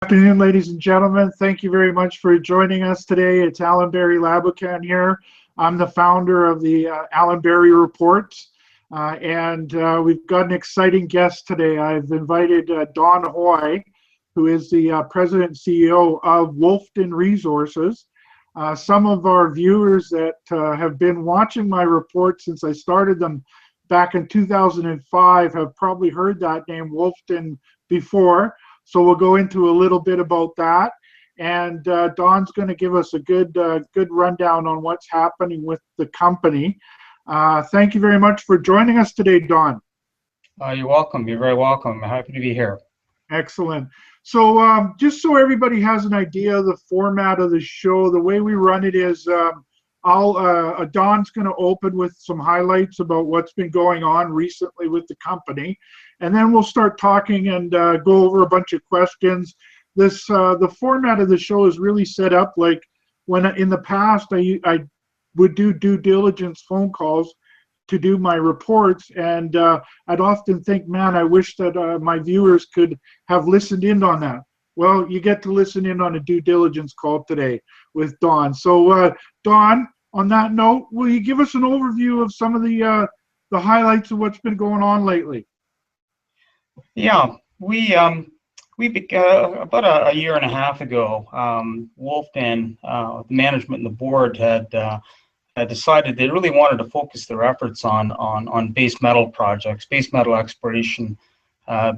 Good afternoon, ladies and gentlemen. Thank you very much for joining us today. It's Alan Barry Labucan here. I'm the founder of the Alan Barry Reports, and we've got an exciting guest today. I've invited Don Hoy, who is the President and CEO of Wolfden Resources. Some of our viewers that have been watching my reports since I started them back in 2005 have probably heard that name Wolfden before. So we'll go into a little bit about that, and Don's going to give us a good rundown on what's happening with the company. Thank you very much for joining us today, Don. You're welcome. You're very welcome. I'm happy to be here. Excellent. So just so everybody has an idea of the format of the show, the way we run it is Don's going to open with some highlights about what's been going on recently with the company, and then we'll start talking and go over a bunch of questions. The format of the show is really set up like when in the past I would do due diligence phone calls to do my reports, and I'd often think, man, I wish that my viewers could have listened in on that. Well, you get to listen in on a due diligence call today with Don. So, Don, on that note, will you give us an overview of some of the highlights of what's been going on lately? Yeah, we about a year and a half ago, Wolfden, the management and the board had decided they really wanted to focus their efforts on base metal projects, base metal exploration,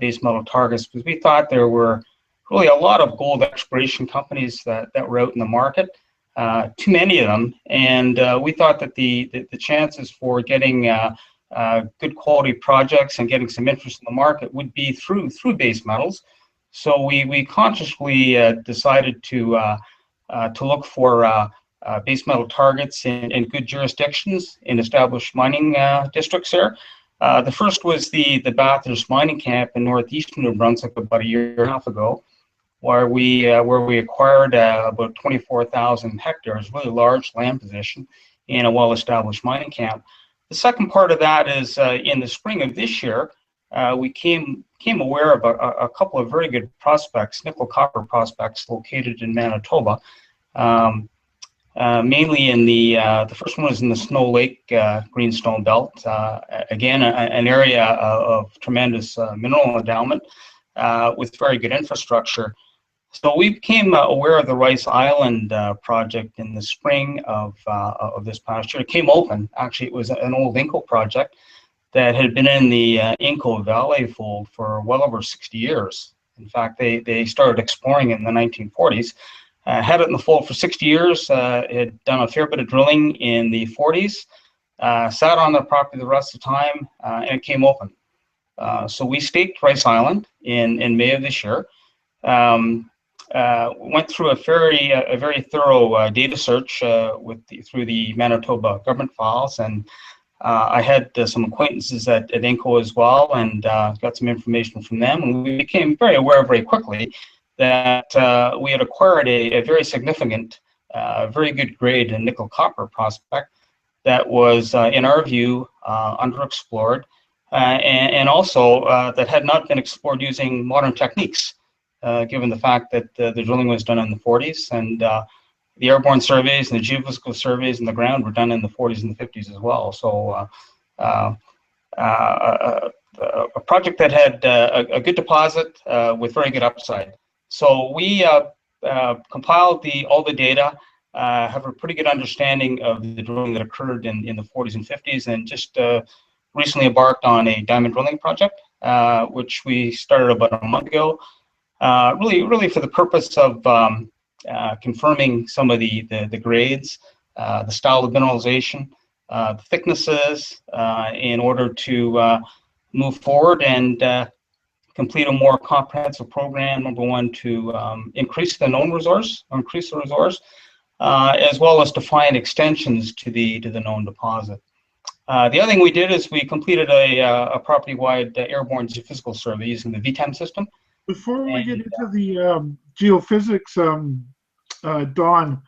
base metal targets, because we thought there were really a lot of gold exploration companies that were out in the market, too many of them, and we thought that the chances for getting good quality projects and getting some interest in the market would be through base metals. So we consciously decided to look for base metal targets in good jurisdictions in established mining districts there. The first was the Bathurst mining camp in northeastern New Brunswick about a year and a half ago, where we acquired about 24,000 hectares, really large land position in a well-established mining camp. The second part of that is in the spring of this year, we came aware of a couple of very good prospects, nickel copper prospects located in Manitoba. Mainly in the first one was in the Snow Lake Greenstone Belt. Again, an area of tremendous mineral endowment with very good infrastructure. So we became aware of the Rice Island project in the spring of this past year. It came open. Actually, it was an old Inco project that had been in the Inco Valley Fold for well over 60 years. In fact, they started exploring in the 1940s. Had it in the fold for 60 years, had done a fair bit of drilling in the 40s, sat on the property the rest of the time, and it came open. So we staked Rice Island in May of this year. Went through a very thorough data search through the Manitoba government files, and I had some acquaintances at Inco as well, and got some information from them, and we became very aware very quickly that we had acquired a very significant, very good grade nickel copper prospect that was, in our view, underexplored, and also that had not been explored using modern techniques, given the fact that the drilling was done in the 40s, and the airborne surveys and the geophysical surveys in the ground were done in the 40s and the 50s as well. So a project that had a good deposit with very good upside. So we compiled all the data, have a pretty good understanding of the drilling that occurred in the 40s and 50s, and just recently embarked on a diamond drilling project, which we started about a month ago, really for the purpose of confirming some of the grades, the style of mineralization, the thicknesses, in order to move forward and complete a more comprehensive program. Number one, to increase the known resource, or increase the resource, as well as to find extensions to the known deposit. The other thing we did is we completed a property-wide airborne geophysical survey using the VTEM system. Before we get into the geophysics, Don,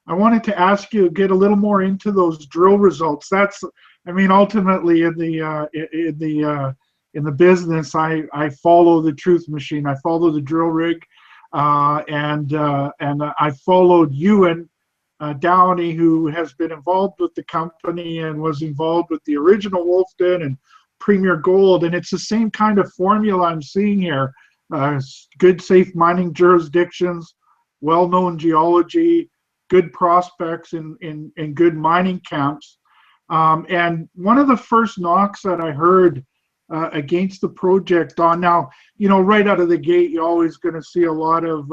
I wanted to ask you, get a little more into those drill results. That's, I mean, ultimately in the business, I follow the truth machine. I follow the drill rig. and I followed Ewan Downey, who has been involved with the company and was involved with the original Wolfden and Premier Gold, and it's the same kind of formula I'm seeing here. Good, safe mining jurisdictions, well-known geology, good prospects in good mining camps. And one of the first knocks that I heard against the project on, now, right out of the gate, you're always going to see a lot of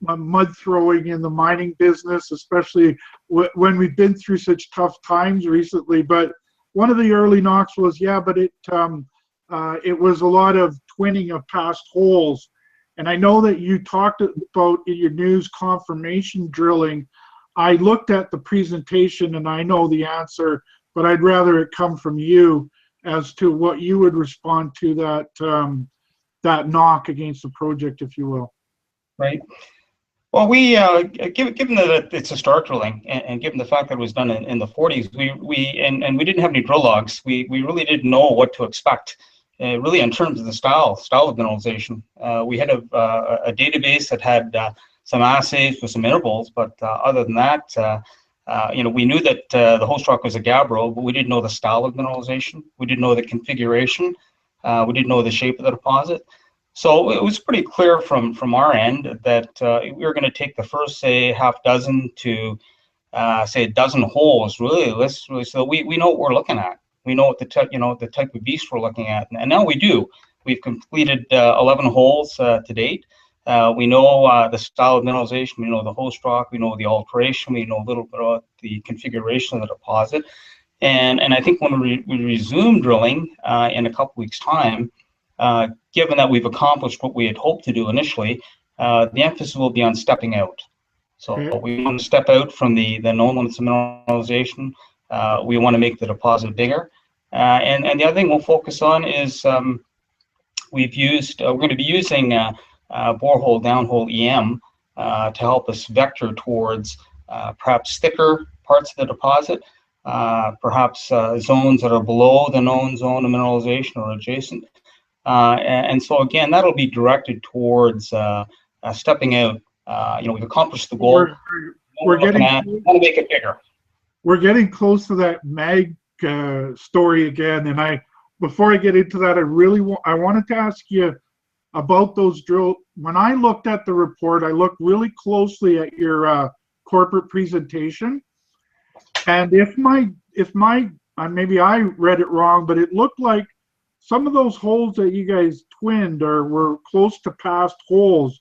mud throwing in the mining business, especially when we've been through such tough times recently. But one of the early knocks was, yeah, but it was a lot of twinning of past holes. And I know that you talked about in your news confirmation drilling. I looked at the presentation and I know the answer, but I'd rather it come from you as to what you would respond to that knock against the project, if you will. Right. Well, we given that it's historic drilling, and given the fact that it was done in the 40s, we didn't have any drill logs. We really didn't know what to expect, really, in terms of the style of mineralization. We had a database that had some assays with some intervals, but other than that, we knew that the host rock was a gabbro, but we didn't know the style of mineralization. We didn't know the configuration. We didn't know the shape of the deposit. So it was pretty clear from our end that we were going to take the first, say, half dozen to say a dozen holes, really, so we know what we're looking at. We know what the type of beast we're looking at, and now we do. We've completed 11 holes to date. We know the style of mineralization. We know the host rock. We know the alteration. We know a little bit about the configuration of the deposit. And I think when we resume drilling in a couple weeks' time, given that we've accomplished what we had hoped to do initially, the emphasis will be on stepping out. So we want to step out from the known limits of mineralization. We want to make the deposit bigger. And the other thing we'll focus on is we're going to be using borehole downhole EM to help us vector towards perhaps thicker parts of the deposit, perhaps zones that are below the known zone of mineralization or adjacent. And so again, that'll be directed towards stepping out. We've accomplished the goal. We're getting want to make it bigger. We're getting close to that mag story again, and before I get into that, I wanted to ask you about those drill. When I looked at the report, I looked really closely at your corporate presentation, and if maybe I read it wrong, but it looked like some of those holes that you guys twinned or were close to past holes,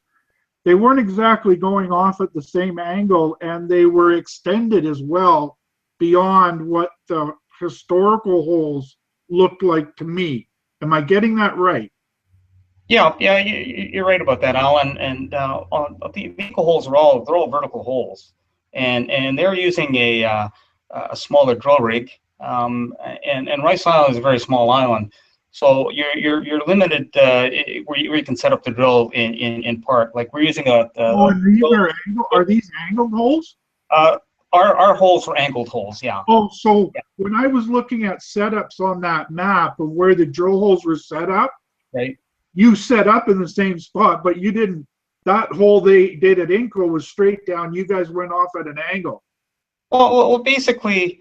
they weren't exactly going off at the same angle, and they were extended as well beyond what the historical holes looked like to me. Am I getting that right? Yeah, you're right about that, Alan. And the eco holes they're all vertical holes, and they're using a smaller drill rig. And Rice Island is a very small island, so you're limited where you can set up the drill in part. Like we're using are these angled holes? Our holes are angled holes, yeah. Oh, so yeah. When I was looking at setups on that map of where the drill holes were set up, right? You set up in the same spot, but you didn't. That hole they did at Inco was straight down. You guys went off at an angle. Well, basically,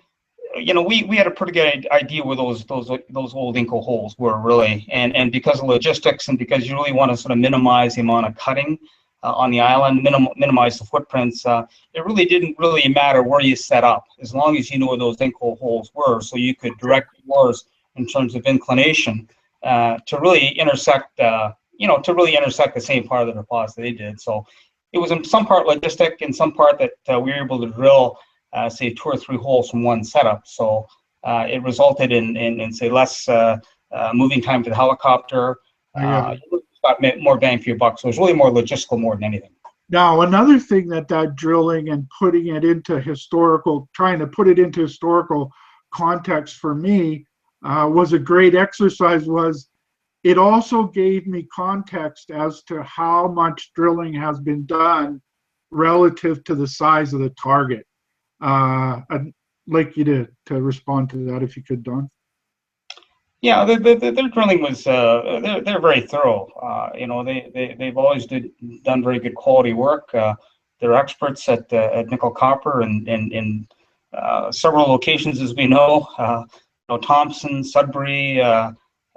we had a pretty good idea where those old Inco holes were really, and because of logistics and because you really want to sort of minimize the amount of cutting on the island, minimize the footprints, it really didn't really matter where you set up as long as you knew where those Inco holes were, so you could direct yours in terms of inclination to really intersect the same part of the deposit they did. So it was in some part logistic, in some part that we were able to drill say 2 or 3 holes from one setup. So it resulted in say less moving time for the helicopter. Got more bang for your buck. So it's really more logistical more than anything. Now, another thing that drilling and trying to put it into historical context for me was a great exercise. It also gave me context as to how much drilling has been done relative to the size of the target. I'd like you to respond to that if you could, Don. Yeah, their drilling was they're very thorough. You know, they've always done very good quality work. They're experts at nickel copper and in several locations, as we know. You know, Thompson, Sudbury,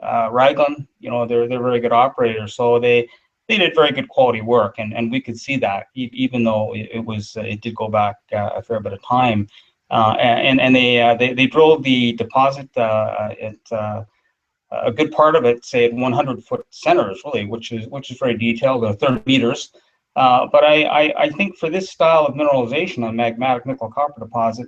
Raglan. You know, they're very good operators. So they did very good quality work, and we could see that even though it did go back a fair bit of time. And they drilled the deposit at a good part of it, say at 100-foot centers, really, which is very detailed, 30 meters. But I think for this style of mineralization, a magmatic nickel copper deposit,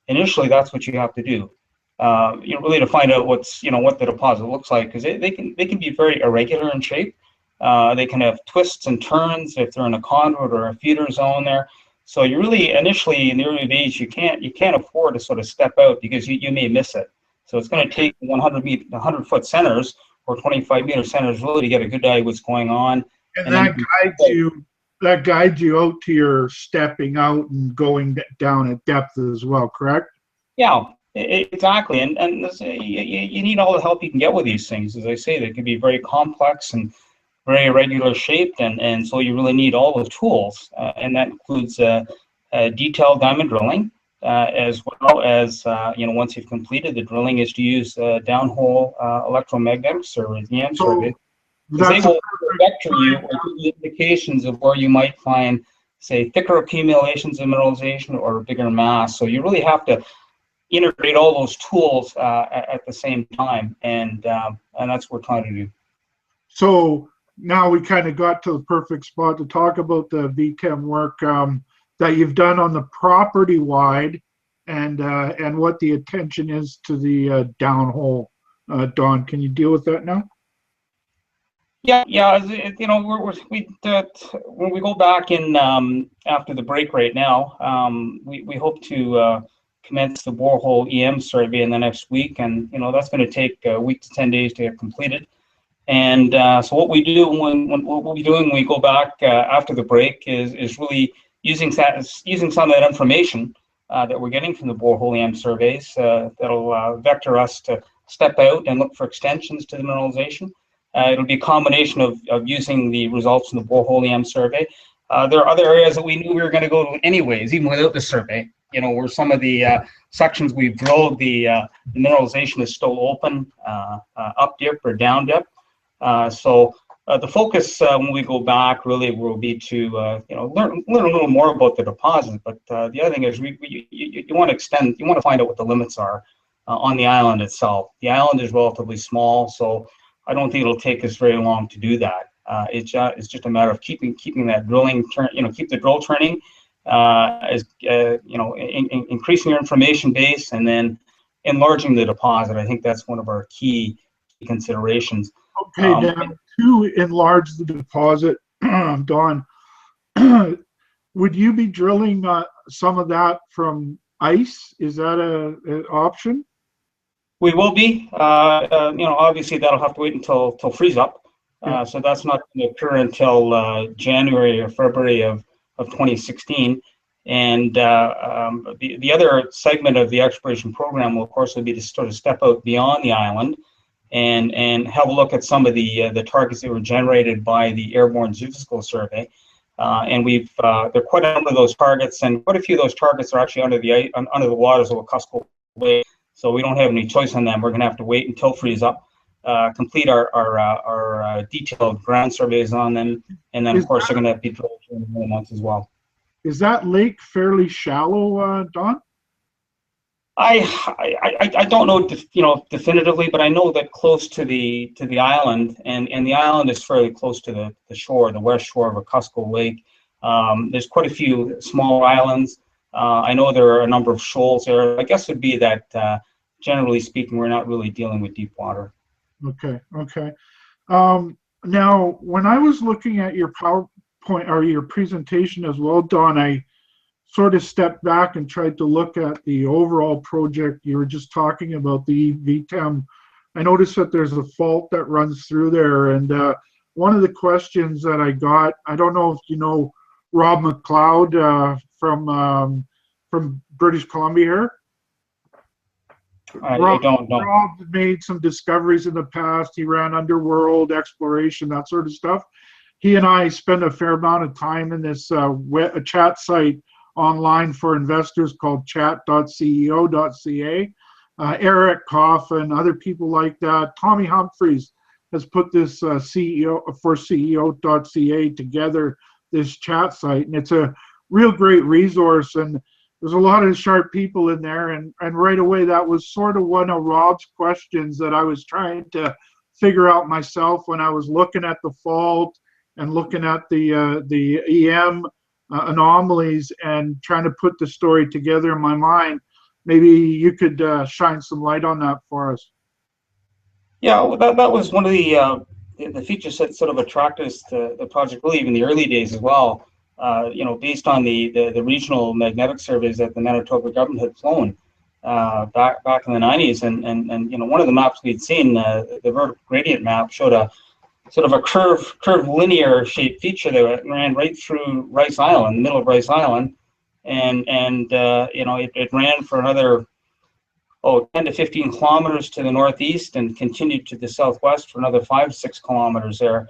initially that's what you have to do. You know, really to find out what the deposit looks like, because they can be very irregular in shape. They can have twists and turns if they're in a conduit or a feeder zone there. So you really initially in the early days you can't afford to sort of step out because you may miss it. So it's going to take 100-foot centers or 25-meter centers really to get a good idea of what's going on. And that guides you out to your stepping out and going down at depth as well, correct? Yeah, exactly. And you need all the help you can get with these things. As I say, they can be very complex and very irregular shaped, and so you really need all those tools, and that includes detailed diamond drilling, as well as once you've completed the drilling, is to use downhole electromagnetic surveys, EM surveys, because they will vector you or give you indications of where you might find, say, thicker accumulations of mineralization or bigger mass. So you really have to integrate all those tools at the same time, and that's what we're trying to do. So now we kind of got to the perfect spot to talk about the VChem work that you've done on the property wide, and what the attention is to the downhole. Don, can you deal with that now? Yeah. You know, when we go back in after the break right now, we hope to commence the borehole EM survey in the next week, and you know that's going to take a week to 10 days to get completed. And so what we do when we go back after the break is really using some of that information that we're getting from the borehole EM surveys that'll vector us to step out and look for extensions to the mineralization. It'll be a combination of using the results from the borehole EM survey. There are other areas that we knew we were going to go to anyways, even without the survey. You know, where some of the sections we've drilled, the mineralization is still open, up dip or down dip. So the focus when we go back really will be to learn a little more about the deposit. But the other thing is you want to find out what the limits are on the island itself. The island is relatively small, so I don't think it'll take us very long to do that. It's just a matter of keeping that drilling keep the drill turning, increasing your information base, and then enlarging the deposit. I think that's one of our key considerations. Okay, now to enlarge the deposit, Don, would you be drilling some of that from ice? Is that an option? We will be. Obviously that'll have to wait until freeze up. So that's not going to occur until January or February of 2016. And the other segment of the exploration program will, of course, be to sort of step out beyond the island and have a look at some of the targets that were generated by the airborne geophysical survey. And there are quite a number of those targets, and quite a few of those targets are actually under the waters of Wekusko Lake. So we don't have any choice on them. We're going to have to wait until freeze up, complete our detailed ground surveys on them, and then of course they're going to be drilled in the winter months as well. Is that lake fairly shallow, Don? I don't know definitively, but I know that close to the island, and the island is fairly close to the shore, the west shore of Wekusko Lake. There's quite a few small islands. I know there are a number of shoals there. I guess it would be that generally speaking, we're not really dealing with deep water. Okay. Now, when I was looking at your PowerPoint or your presentation as well, Don, I sort of stepped back and tried to look at the overall project. You were just talking about the VChem. I noticed that there's a fault that runs through there, and one of the questions that I got, I don't know if you know Rob McLeod from British Columbia here. I don't know. Rob made some discoveries in the past. He ran underworld exploration, that sort of stuff. He and I spent a fair amount of time in this a chat site online for investors called chat.ceo.ca. Eric Koff and other people like that. Tommy Humphreys has put this CEO for CEO.ca together, this chat site, and it's a real great resource. And there's a lot of sharp people in there, and right away that was sort of one of Rob's questions that I was trying to figure out myself when I was looking at the fault and looking at the EM anomalies and trying to put the story together in my mind. Maybe you could shine some light on that for us. Yeah, well, that was one of the features that sort of attracted us to the project, really even the early days as well. Based on the regional magnetic surveys that the Manitoba government had flown back in the 90s, and one of the maps we'd seen, the vertical gradient map, showed a sort of a curved linear shaped feature that ran right through Rice Island, the middle of Rice Island, and it ran for another 10 to 15 kilometers to the northeast and continued to the southwest for another 5 to 6 kilometers there.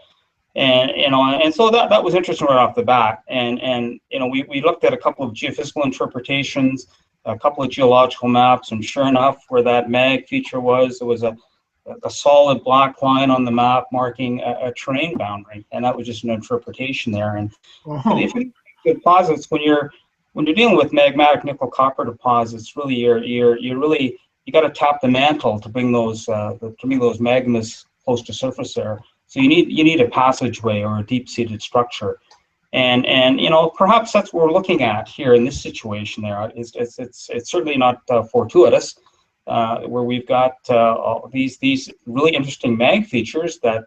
And so that was interesting right off the bat. And we looked at a couple of geophysical interpretations, a couple of geological maps, and sure enough, where that mag feature was, there was a solid black line on the map marking a terrain boundary, and that was just an interpretation there. And if you deposits, when you're dealing with magmatic nickel copper deposits, really you got to tap the mantle to bring those magmas close to surface there. So you need a passageway or a deep-seated structure, and perhaps that's what we're looking at here in this situation. There, it's certainly not fortuitous, where we've got these really interesting mag features that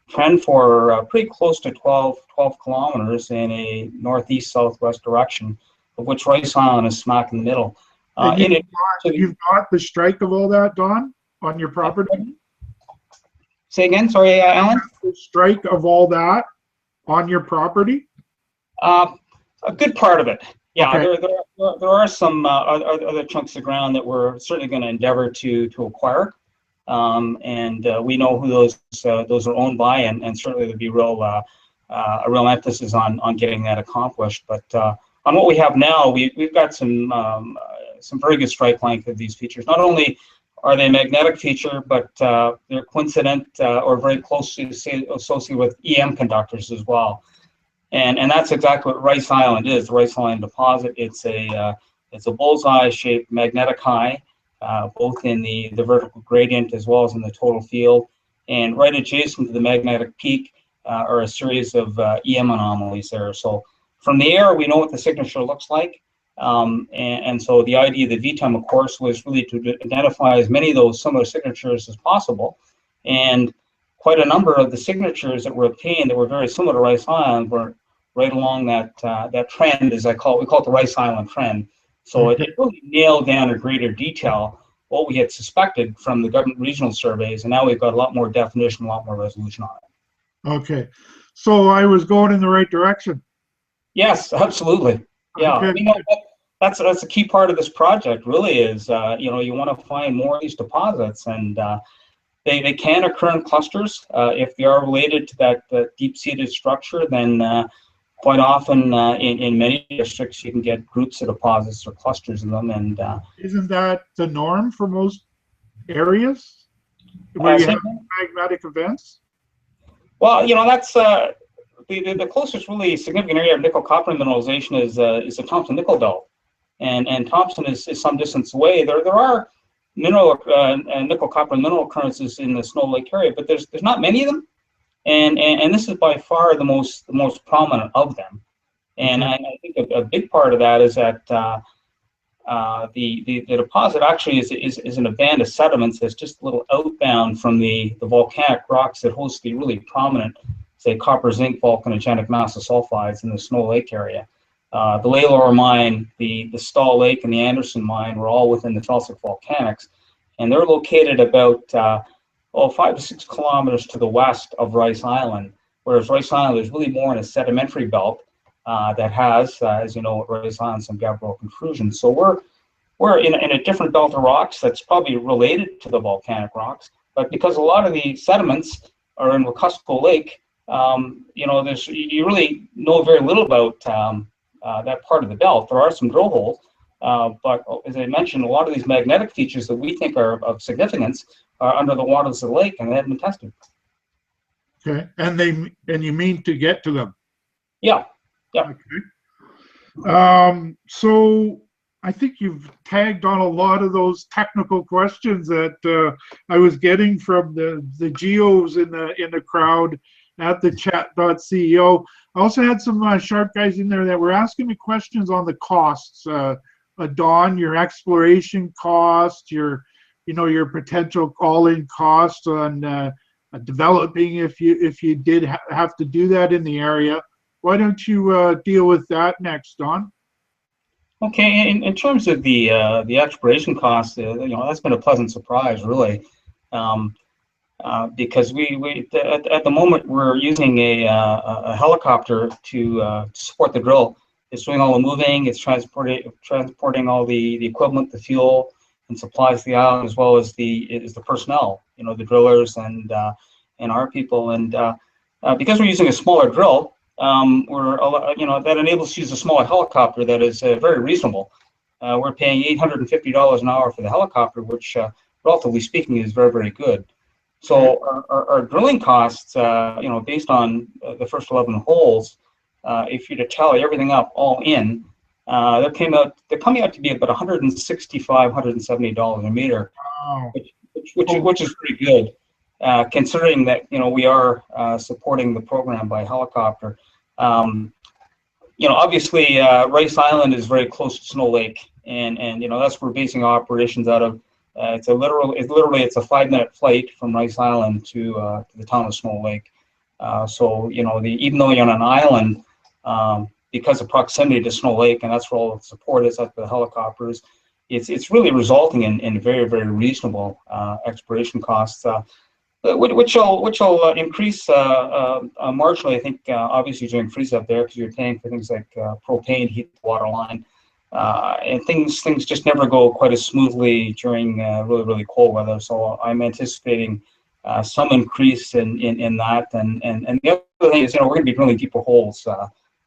trend for pretty close to 12 kilometers in a northeast-southwest direction, of which Rice Island is smack in the middle. You've got the strike of all that, Don, on your property? Say again, sorry, Alan? The strike of all that on your property? A good part of it. Yeah, okay. there are some other chunks of ground that we're certainly going to endeavor to acquire, and we know who those are owned by, and certainly there'd be a real emphasis on getting that accomplished. But on what we have now, we've got some very good strike length of these features. Not only are they a magnetic feature, but they're coincident or very closely associated with EM conductors as well. And that's exactly what Rice Island is. The Rice Island deposit. It's a bullseye-shaped magnetic high, both in the vertical gradient as well as in the total field. And right adjacent to the magnetic peak are a series of EM anomalies there. So from the air, we know what the signature looks like. And so the idea of the VTEM, of course, was really to identify as many of those similar signatures as possible. And quite a number of the signatures that were obtained that were very similar to Rice Island were right along that trend, as we call it the Rice Island trend. So it really nailed down in greater detail what we had suspected from the government regional surveys, and now we've got a lot more definition, a lot more resolution on it. Okay, so I was going in the right direction. Yes, absolutely. Yeah, okay. That's a key part of this project. Really, is you want to find more of these deposits, and they can occur in clusters. If they are related to that deep-seated structure, then quite often in many districts you can get groups of deposits or clusters of them. And isn't that the norm for most areas where you have magmatic events? Well, that's the closest really significant area of nickel copper mineralization is the Thompson nickel belt, and Thompson is some distance away. There are mineral nickel copper mineral occurrences in the Snow Lake area, but there's not many of them, and this is by far the most prominent of them. And I think a big part of that is that the deposit actually is in a band of sediments that's just a little outbound from the volcanic rocks that host the really prominent, say, copper zinc volcanogenic massive sulfides in the Snow Lake area. The Lalor mine, the Stall Lake, and the Anderson mine were all within the felsic volcanics, and they're located about 5 to 6 kilometers to the west of Rice Island, whereas Rice Island is really more in a sedimentary belt that has, as you know, at Rice Island, some gabbro intrusions. So we're in a different belt of rocks that's probably related to the volcanic rocks, but because a lot of the sediments are in Wekusko Lake, you really know very little about that part of the belt. There are some drill holes, but as I mentioned, a lot of these magnetic features that we think are of significance are under the waters of the lake, and they haven't been tested. Okay, and you mean to get to them? Yeah, yeah. Okay. So I think you've tagged on a lot of those technical questions that I was getting from the geos in the crowd at the chat.ceo. I also had some sharp guys in there that were asking me questions on the costs. Don, your exploration cost, your potential all-in cost on developing if you did have to do that in the area. Why don't you deal with that next, Don? Okay, in terms of the exploration costs, that's been a pleasant surprise, really, because we at the moment we're using a helicopter to support the drill. It's doing all the moving, it's transporting all the equipment, the fuel, and supplies to the island, as well as the personnel, the drillers and our people, and because we're using a smaller drill. That enables us to use a smaller helicopter that is very reasonable. We're paying $850 an hour for the helicopter, which, relatively speaking, is very, very good. So our drilling costs, based on the first 11 holes, if you to tally everything up all in, they're coming out to be about $165, $170 a meter, Wow. which is pretty good. Considering that we are supporting the program by helicopter. Obviously Rice Island is very close to Snow Lake, and that's where we're basing operations out of. It's a 5-minute flight from Rice Island to the town of Snow Lake. So even though you're on an island, because of proximity to Snow Lake, and that's where all the support is at the helicopters, it's really resulting in very, very reasonable exploration costs. Which will increase marginally, I think, obviously during freeze up there, because you're paying for things like propane, heat the water line, and things just never go quite as smoothly during really, really cold weather. So I'm anticipating some increase in that, and the other thing is, we're going to be drilling deeper holes,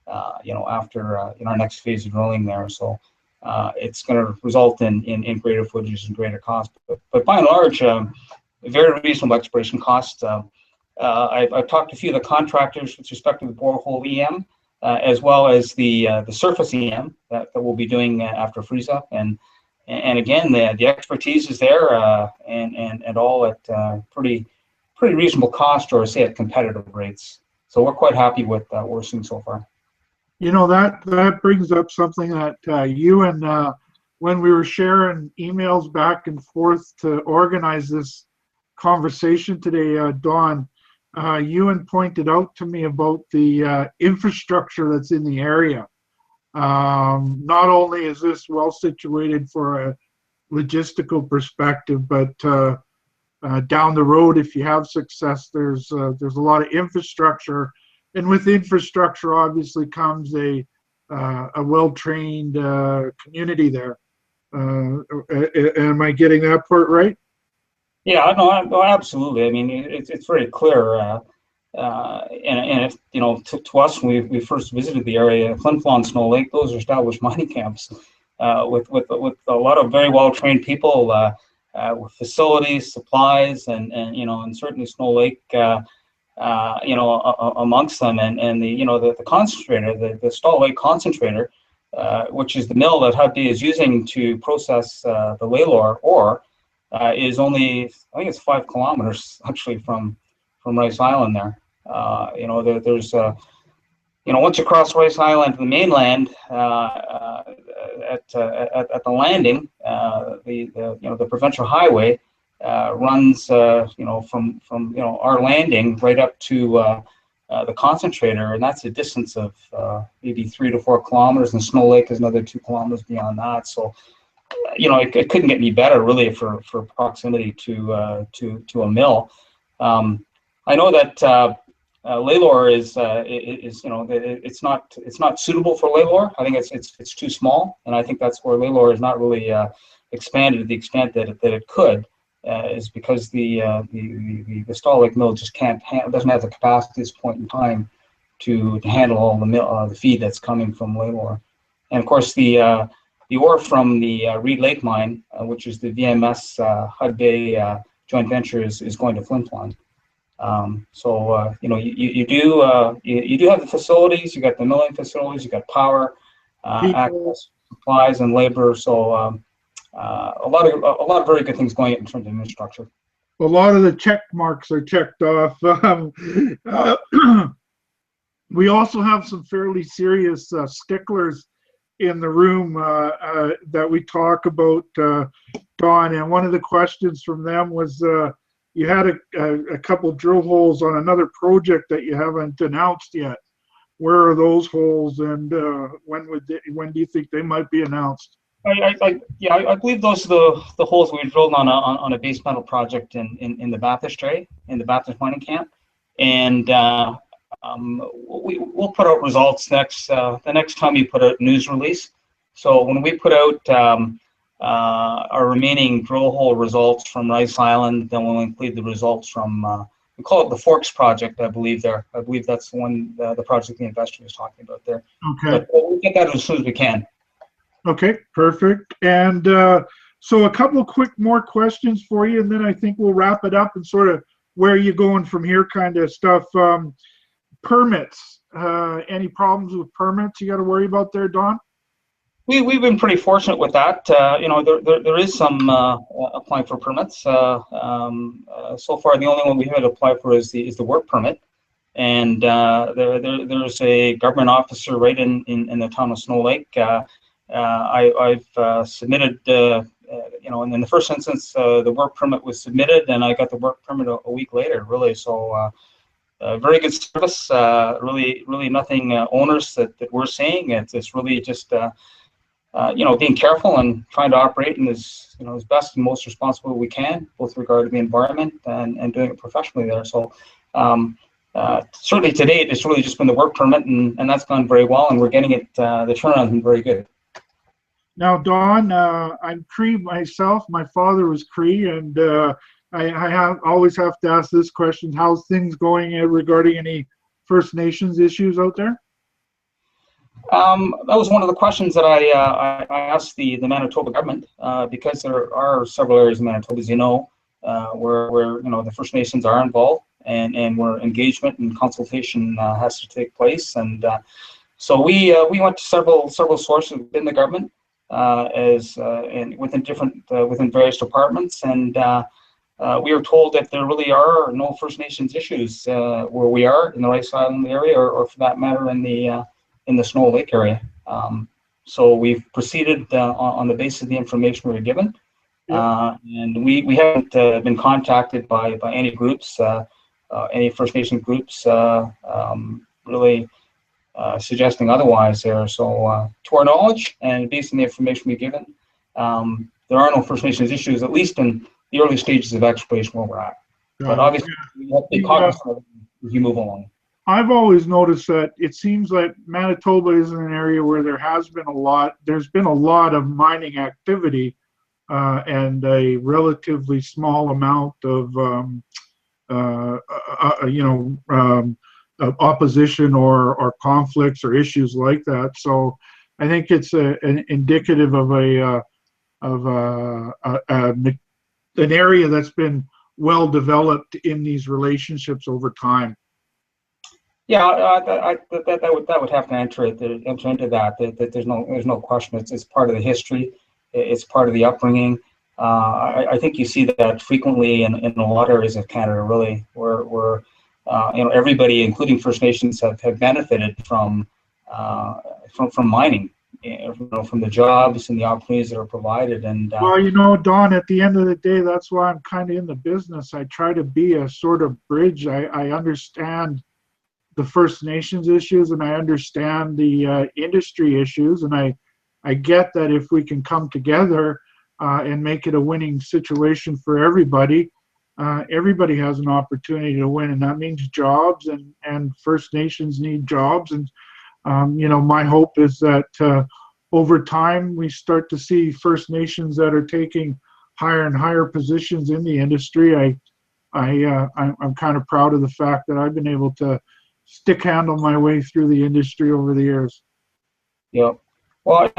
after our next phase of drilling there. So it's going to result in greater footages and greater cost, but by and large. Very reasonable exploration costs. I've talked to a few of the contractors with respect to the borehole EM, as well as the surface EM that we'll be doing after freeze up, and again the expertise is there, and all at pretty reasonable cost, or say at competitive rates. So we're quite happy with what we're seeing so far. That brings up something that you and when we were sharing emails back and forth to organize this conversation today, Dawn, Ewan pointed out to me about the infrastructure that's in the area. Not only is this well situated for a logistical perspective, but down the road, if you have success, there's a lot of infrastructure, and with infrastructure, obviously, comes a well-trained community there. Am I getting that part right? Yeah, no, absolutely. I mean, it's very clear, and if to us, when we first visited the area, Flin Flon, Snow Lake, those are established mining camps with a lot of very well trained people, with facilities, supplies, and certainly Snow Lake, amongst them, and the concentrator, the Snow Lake concentrator, which is the mill that Hudbay is using to process the Lalor ore. Is only, I think it's 5 kilometers actually from Rice Island there. There's once you cross Rice Island to the mainland, at the landing, the provincial highway runs from our landing right up to the concentrator, and that's a distance of maybe 3 to 4 kilometers, and Snow Lake is another 2 kilometers beyond that. So it couldn't get any better, really, for proximity to a mill. I know that Lalor is it's not suitable for Lalor. I think it's too small, and I think that's where Lalor is not really expanded to the extent that it could, is because the Stall Lake mill just doesn't have the capacity at this point in time to handle all the feed that's coming from Lalor. And of course the ore from the Reed Lake mine, which is the VMS Hud Bay joint venture, is going to Flin Flon. You do have the facilities. You got the milling facilities. You got power, access, supplies, and labor. So a lot of very good things going in terms of infrastructure. A lot of the check marks are checked off. We also have some fairly serious sticklers in the room that we talk about, Don. And one of the questions from them was, you had a couple drill holes on another project that you haven't announced yet. Where are those holes, and when do you think they might be announced? I believe those are the holes we drilled on a base metal project in the Baptist Tray, in the Baptist mining camp, and we'll put out results the next time we put out a news release. So when we put out our remaining drill hole results from Rice Island, then we'll include the results from we call it the Forks project, I believe that's the one, the project the investor was talking about there. Okay. But we'll get that as soon as we can. Okay, perfect. And so a couple of more questions for you, and then I think we'll wrap it up and sort of where you going from here kind of stuff. Permits, any problems with permits you got to worry about there, Don? We've been pretty fortunate with that. There is some applying for permits. So far, the only one we had to apply for is the work permit, and there's a government officer right in the town of Snow Lake. I've submitted, and in the first instance, the work permit was submitted, and I got the work permit a week later. Really, so very good service. Really nothing onerous that we're seeing. It's really just. Being careful and trying to operate in as best and most responsible we can, both regard to the environment and doing it professionally there. So certainly to date, it's really just been the work permit, and that's gone very well, and we're getting it. The turnaround has been very good. Now, Don, I'm Cree myself. My father was Cree, and I always have to ask this question: how's things going regarding any First Nations issues out there? That was one of the questions that I asked the Manitoba government, because there are several areas in Manitoba, as you know, where the First Nations are involved, and where engagement and consultation has to take place. And so we went to several sources within the government, and within various departments, and we were told that there really are no First Nations issues where we are in the Rice Island area, or for that matter in the Snow Lake area. So we've proceeded on the basis of the information we were given. And we haven't been contacted by any groups, any First Nation groups, really suggesting otherwise there. So to our knowledge, and based on the information we've given, there are no First Nations issues, at least in the early stages of exploration where we're at. But obviously, we have to be cognizant of it as you move along. I've always noticed that it seems like Manitoba is an area where there's been a lot of mining activity, and a relatively small amount of opposition or conflicts or issues like that. So I think it's an indicative of an area that's been well developed in these relationships over time. Yeah, that would have to enter into that. That there's no question. It's part of the history. It's part of the upbringing. I think you see that frequently in a lot of areas of Canada, really, where everybody, including First Nations, have benefited from mining, from the jobs and the opportunities that are provided. And well, Don, at the end of the day, that's why I'm kind of in the business. I try to be a sort of bridge. I understand the First Nations issues, and I understand the industry issues, and I get that if we can come together and make it a winning situation for everybody, everybody has an opportunity to win, and that means jobs, and First Nations need jobs. And my hope is that over time we start to see First Nations that are taking higher and higher positions in the industry. I'm kind of proud of the fact that I've been able to stick handle my way through the industry over the years. Yeah. Well,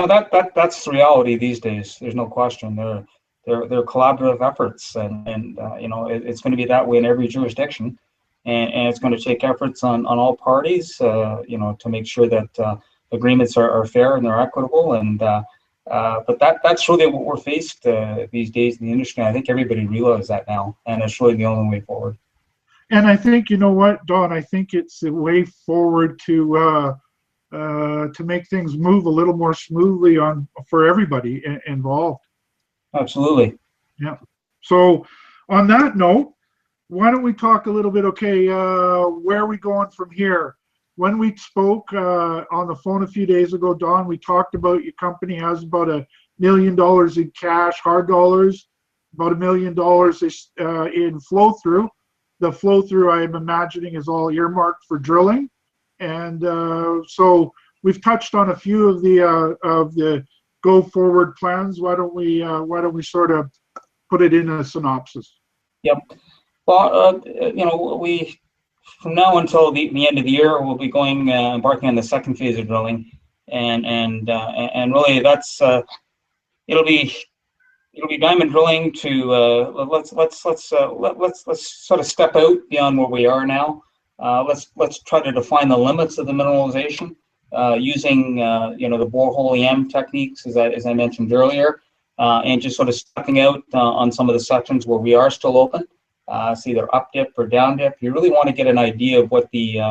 that's the reality these days. There's no question. They're collaborative efforts, and it's going to be that way in every jurisdiction, and it's going to take efforts on all parties, to make sure that agreements are fair and they're equitable, and but that's really what we're faced these days in the industry. And I think everybody realizes that now, and it's really the only way forward. And I think, you know what, Don, I think it's a way forward to make things move a little more smoothly for everybody involved. Absolutely. Yeah. So on that note, why don't we talk a little bit, okay, where are we going from here? When we spoke on the phone a few days ago, Don, we talked about your company has about $1 million in cash, hard dollars, about $1 million in flow through. The flow through, I'm imagining, is all earmarked for drilling. And so we've touched on a few of the go forward plans. Why don't we sort of put it in a synopsis? Yep. Well, we from now until the end of the year, we'll be going embarking on the second phase of drilling, and really that's it'll be diamond drilling to let's sort of step out beyond where we are now. Let's try to define the limits of the mineralization using the borehole EM techniques as I mentioned earlier, and just sort of stepping out on some of the sections where we are still open. It's either up dip or down dip. You really want to get an idea of what the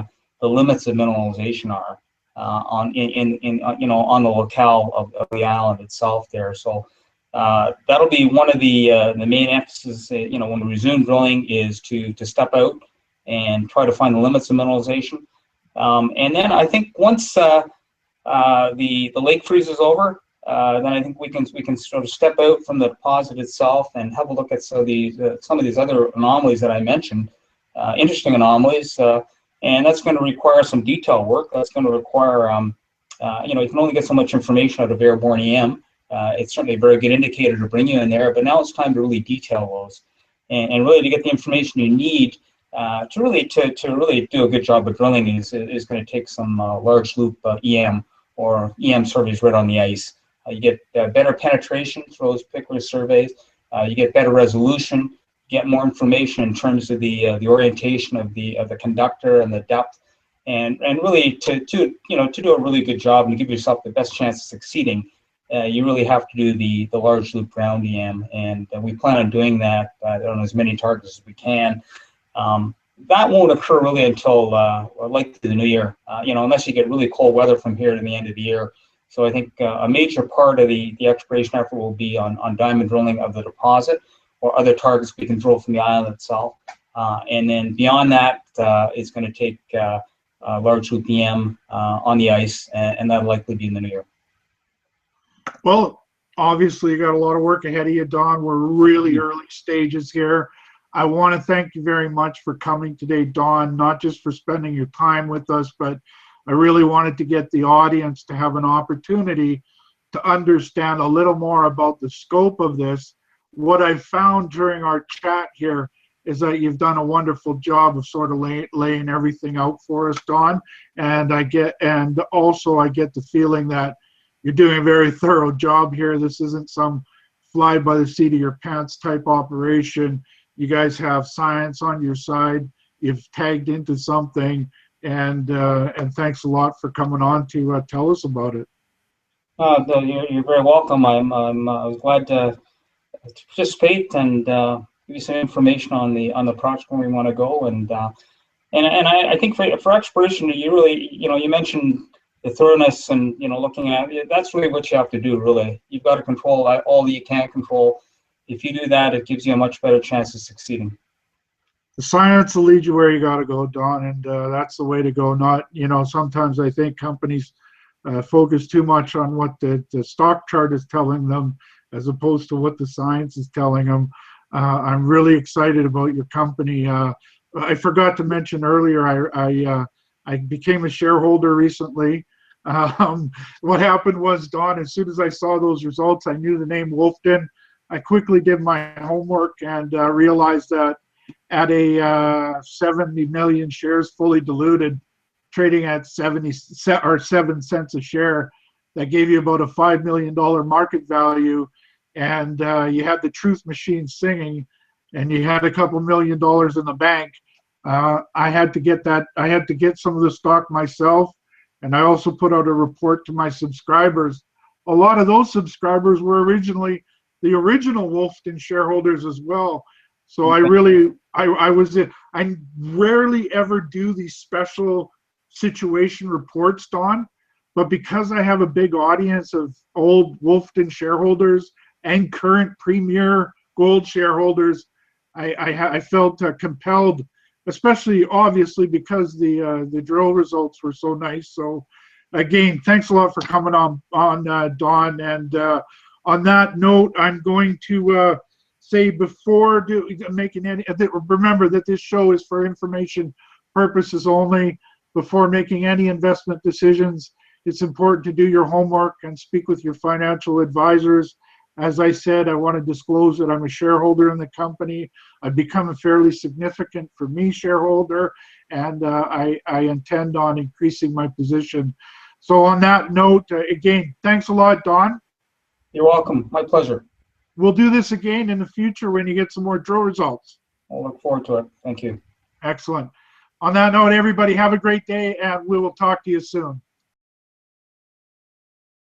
limits of mineralization are on the locale of the island itself there. So that'll be one of the main emphasis. When we resume drilling is to step out and try to find the limits of mineralization. And then I think once the lake freezes over, then I think we can sort of step out from the deposit itself and have a look at some of these other anomalies that I mentioned, interesting anomalies, and that's going to require some detail work. That's going to require, you can only get so much information out of airborne EM. It's certainly a very good indicator to bring you in there, but now it's time to really detail those, and really to get the information you need to really do a good job of drilling is going to take some large loop EM or EM surveys right on the ice. You get better penetration through those particular surveys. You get better resolution. You get more information in terms of the orientation of the conductor and the depth, and really to do a really good job and give yourself the best chance of succeeding. You really have to do the large loop ground EM, and we plan on doing that on as many targets as we can. That won't occur really until likely the new year, unless you get really cold weather from here to the end of the year. So I think a major part of the exploration effort will be on diamond drilling of the deposit or other targets we can drill from the island itself. And then beyond that, it's going to take large loop EM on the ice, and that'll likely be in the new year. Well, obviously you got a lot of work ahead of you, Don. We're really early stages here. I want to thank you very much for coming today, Don, not just for spending your time with us, but I really wanted to get the audience to have an opportunity to understand a little more about the scope of this. What I found during our chat here is that you've done a wonderful job of sort of laying everything out for us, Don. And I get the feeling that you're doing a very thorough job here. This isn't some fly by the seat of your pants type operation. You guys have science on your side. You've tagged into something, and thanks a lot for coming on to tell us about it. You're very welcome. I was glad to participate and give you some information on the project where we want to go, and I think for exploration, you really you mentioned the thoroughness and looking at it. That's really what you have to do. Really, you've got to control all that you can control. If you do that, it gives you a much better chance of succeeding. The science will lead you where you got to go, Don, and that's the way to go. Not, sometimes I think companies focus too much on what the stock chart is telling them as opposed to what the science is telling them. I'm really excited about your company. I forgot to mention earlier, I became a shareholder recently. What happened was, Don, as soon as I saw those results, I knew the name Wolfden. I quickly did my homework and realized that at a 70 million shares fully diluted, trading at 7 cents a share, that gave you about a $5 million market value. And you had the truth machine singing, and you had a couple $1,000,000 in the bank. I had to get that. I had to get some of the stock myself, and I also put out a report to my subscribers. A lot of those subscribers were originally the original Wolfden shareholders as well. So I really, I rarely ever do these special situation reports, Don, but because I have a big audience of old Wolfden shareholders and current Premier Gold shareholders, I felt compelled, especially obviously because the drill results were so nice. So again, thanks a lot for coming on Don. And on that note, I'm going to say before making any, remember that this show is for information purposes only. Before making any investment decisions, it's important to do your homework and speak with your financial advisors. As I said, I want to disclose that I'm a shareholder in the company. I've become a fairly significant, for me, shareholder, and I intend on increasing my position. So on that note, again, thanks a lot, Don. You're welcome. My pleasure. We'll do this again in the future when you get some more drill results. I'll look forward to it. Thank you. Excellent. On that note, everybody, have a great day, and we will talk to you soon.